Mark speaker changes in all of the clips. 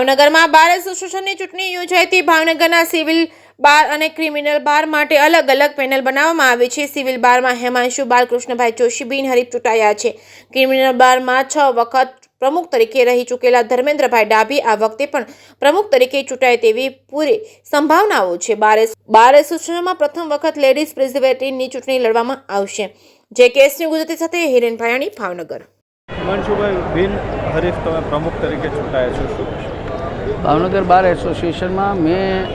Speaker 1: ભાવનગરમાં બાર એસોસિએશનની ચૂંટણી યોજાઈ હતી। ભાવનગરના સિવિલ બાર અને ક્રિમિનલ બાર માટે અલગ અલગ પેનલ બનાવવામાં આવી છે। સિવિલ બારમાં હેમાંશુ બાલકૃષ્ણભાઈ જોશી બિનહરીફ ચૂંટાયા છે। ક્રિમિનલ બારમાં 6 વખત પ્રમુખ તરીકે રહી ચૂકેલા ધર્મેન્દ્રભાઈ ડાભી આ વખતે પણ પ્રમુખ તરીકે ચૂંટાય તેવી પૂરી સંભાવનાઓ છે। બાર એસોસિએશનમાં પ્રથમ વખત લેડીઝ પ્રેસિડેન્ટની ચૂંટણી લડવામાં આવશે। જે કેસની ગુજરાતી સાથે હિરેન ભાયાણી, ભાવનગર।
Speaker 2: હિમાંશુભાઈ, બિનહરીફ તમે પ્રમુખ તરીકે ચૂંટાયા છો।
Speaker 3: ભાવનગર બાર એસોસિએશનમાં મેં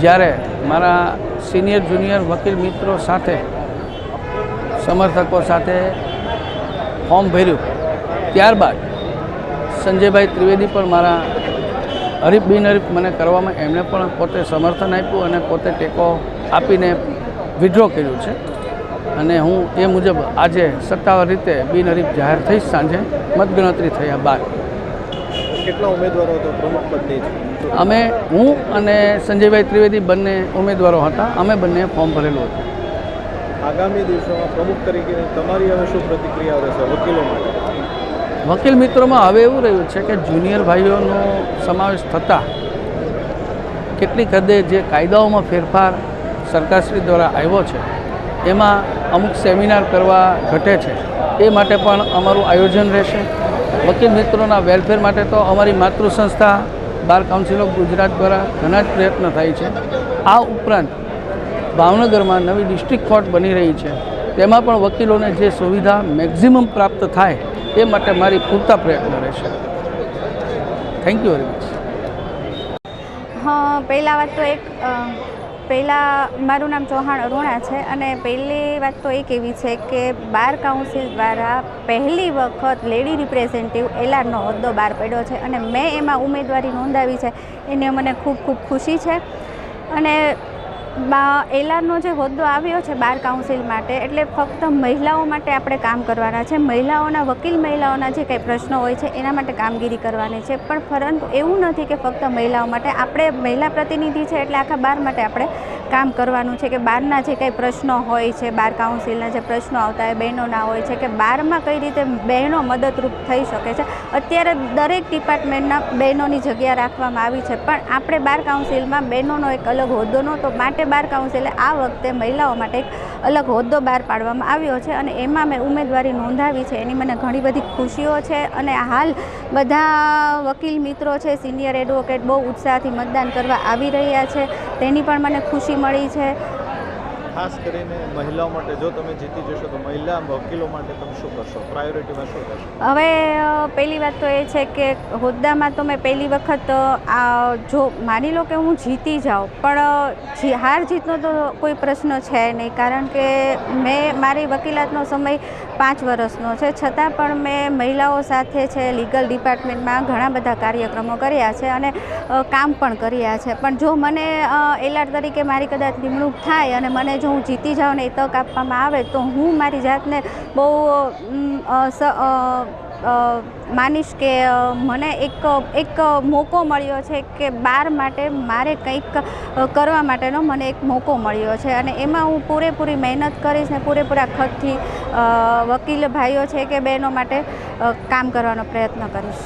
Speaker 3: જ્યારે મારા સિનિયર જુનિયર વકીલ મિત્રો સાથે સમર્થકો સાથે ફોર્મ ભર્યું, ત્યારબાદ સંજયભાઈ ત્રિવેદી પણ મારા બિનહરીફ મને કરવામાં એમણે પણ પોતે સમર્થન આપ્યું અને પોતે ટેકો આપીને વિડ્રો કર્યું છે અને હું એ મુજબ આજે સત્તાવાર રીતે બિનહરીફ જાહેર થઈ સાંજે મતગણતરી થયા બાદ।
Speaker 2: કેટલા ઉમેદવારો હતો પ્રમુખ પદની?
Speaker 3: હું અને સંજયભાઈ ત્રિવેદી બંને ઉમેદવારો હતા। અમે બંને ફોર્મ ભરેલું હતું।
Speaker 2: આગામી દિવસોમાં પ્રમુખ તરીકેની તમારી હવે શું પ્રતિક્રિયા રહેશે વકીલો માટે?
Speaker 3: વકીલ મિત્રોમાં હવે એવું રહ્યું છે કે જુનિયર ભાઈઓનો સમાવેશ થતાં કેટલીક હદે જે કાયદાઓમાં ફેરફાર સરકારશ્રી દ્વારા આવ્યો છે એમાં અમુક સેમિનાર કરવા ઘટે છે, એ માટે પણ અમારું આયોજન રહેશે। વકીલ મિત્રોના વેલફેર માટે તો અમારી માતૃ સંસ્થા બાર કાઉન્સિલ ઓફ ગુજરાત દ્વારા ઘણા જ પ્રયત્ન થાય છે। આ ઉપરાંત ભાવનગરમાં નવી ડિસ્ટ્રિક્ટ કોર્ટ બની રહી છે, તેમાં પણ વકીલોને જે સુવિધા મેક્ઝિમમ પ્રાપ્ત થાય એ માટે મારી પૂરતા પ્રયત્ન રહેશે। Thank you very much.
Speaker 4: હા, પહેલાં મારું નામ ચૌહાણ અરુણા છે અને પહેલી વાત તો એક એવી છે કે બાર કાઉન્સિલ દ્વારા પહેલી વખત લેડી રિપ્રેઝેન્ટેટિવ એલઆરનો હોદ્દો બહાર પડ્યો છે અને મેં એમાં ઉમેદવારી નોંધાવી છે, એને મને ખૂબ ખૂબ ખુશી છે। અને એલઆરનો જે હોદ્દો આવ્યો છે બાર કાઉન્સિલ માટે, એટલે ફક્ત મહિલાઓ માટે આપણે કામ કરવાના છે। મહિલાઓના મહિલાઓના જે કંઈ પ્રશ્નો હોય છે એના માટે કામગીરી કરવાની છે, પણ પરંતુ એવું નથી કે ફક્ત મહિલાઓ માટે। આપણે મહિલા પ્રતિનિધિ છે એટલે આખા બાર માટે આપણે કામ કરવાનું છે કે બારના જે કંઈ પ્રશ્નો હોય છે, બાર કાઉન્સિલના જે પ્રશ્નો આવતા હોય બહેનોના હોય છે કે બારમાં કઈ રીતે બહેનો મદદરૂપ થઈ શકે છે। અત્યારે દરેક ડિપાર્ટમેન્ટના બહેનોની જગ્યા રાખવામાં આવી છે, પણ આપણે બાર કાઉન્સિલમાં બહેનોનો એક અલગ હોદ્દો નહોતો, માટે બાર કાઉન્સિલે આ વખતે મહિલાઓ માટે એક અલગ હોદ્દો બહાર પાડવામાં આવ્યો છે અને એમાં મેં ઉમેદવારી નોંધાવી છે। એની મને ઘણી બધી ખુશીઓ છે અને હાલ બધા વકીલ મિત્રો છે, સિનિયર એડવોકેટ બહુ ઉત્સાહથી મતદાન કરવા આવી રહ્યા છે, તેની પણ મને ખુશી મળી છે।
Speaker 2: ખાસ કરીને મહિલાઓ માટે જો તમે જીતી જશો તો મહિલા વકીલો માટે તમે શું કરશો? પ્રાયોરિટીમાં શું કરશો?
Speaker 4: હવે પહેલી વાત તો એ છે કે હોદ્દામાં તો મેં પહેલી વખત જો માની લો કે હું જીતી જાઉં, પણ હાર જીતનો તો કોઈ પ્રશ્ન છે નહીં, કારણ કે મારી વકીલાતનો સમય 5 વર્ષનો છે, છતાં પણ મેં મહિલાઓ સાથે છે લીગલ ડિપાર્ટમેન્ટમાં ઘણા બધા કાર્યક્રમો કર્યા છે અને કામ પણ કર્યા છે। પણ જો મને એલઆર તરીકે મારી કદાચ નિમણૂક થાય અને મને જો હું જીતી જાઉં ને એ તક આપવામાં આવે તો હું મારી જાતને બહુ માનીશ કે મને એક મોકો મળ્યો છે કે બાર માટે મારે કંઈક કરવા માટેનો મને એક મોકો મળ્યો છે અને એમાં હું પૂરેપૂરી મહેનત કરીશ ને પૂરેપૂરા ખતથી વકીલ ભાઈઓ છે કે બહેનો માટે કામ કરવાનો પ્રયત્ન કરીશ।